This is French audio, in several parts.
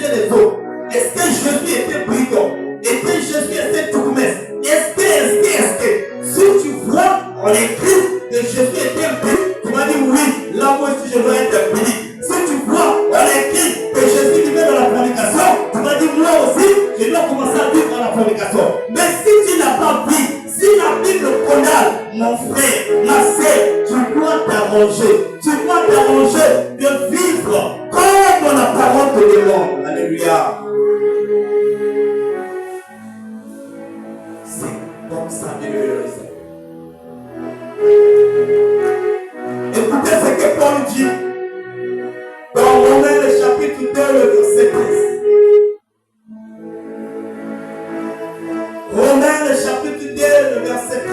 baptisait les autres? Est-ce que Jésus était brigand? Est-ce que Jésus était tourmesse? Est-ce que si tu vois en écrit que Jésus était brigand, tu vas dire oui, là moi aussi je dois être brigand. Si tu vois en écrit que Jésus vivait dans la fornication, tu vas dire moi aussi je dois commencer à vivre dans la fornication. Mais si tu n'as pas vu, si la Bible condamne, mon frère, ma sœur, tu dois t'arranger. Tu dois t'arranger de vivre comme la parole te demande. Alléluia. C'est comme ça, bien le Seigneur. Écoutez ce que Paul dit dans Romains le chapitre 2, le verset 13. Romains le chapitre 2, le verset 13.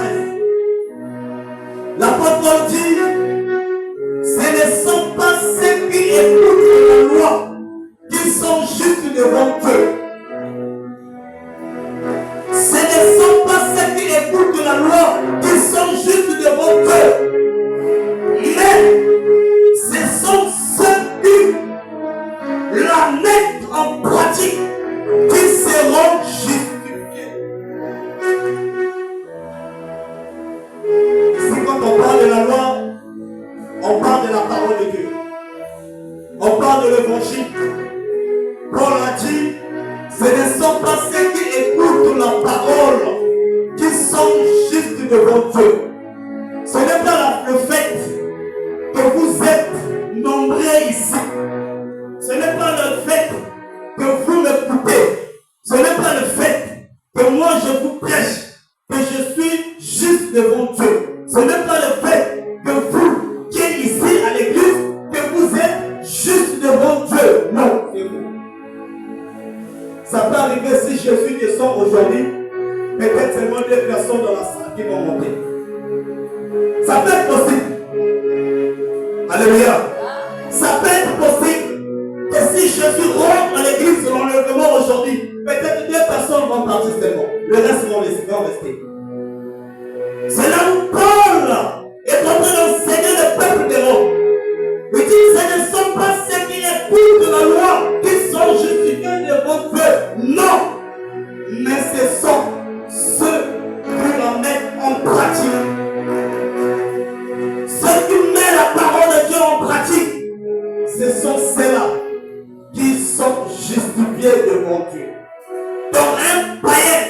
L'apôtre Paul dit, ce ne sont pas ceux qui écoutent la loi qui sont justes devant Dieu. Ce ne sont pas ceux qui écoutent la loi qui sont justes devant Dieu. Mais ce sont ceux qui la mettent en pratique qui seront justifiés. Ici, quand on parle de la loi, on parle de la parole de Dieu. On parle de l'évangile. Paul a dit, ce ne sont pas ceux qui écoutent la parole qui sont justes devant Dieu. Ce n'est pas le fait que vous êtes nombreux ici. Ce n'est pas le fait que vous m'écoutez. Ce n'est pas le fait que moi je vous prêche, que je suis juste devant Dieu. Ce n'est pas le fait que vous qui êtes ici à l'église, que vous êtes juste devant Dieu. Non, c'est vous. Ça peut arriver si Jésus descend aujourd'hui, peut-être seulement 2 personnes dans la salle qui vont monter. Ça peut être possible. Alléluia. Ça peut être possible que si Jésus rentre à l'église sur l'enlèvement aujourd'hui, peut-être 2 personnes vont partir seulement. Le reste vont rester. C'est là où Paul est en train d'enseigner le peuple de Rome. Il dit, ce ne sont pas ceux qui écoutent la loi qui sont justifiés devant Dieu. Non. Mais ce sont ceux qui la mettent en pratique. Ceux qui mettent la parole de Dieu en pratique, ce sont ceux-là qui sont justifiés devant Dieu. Donc un païen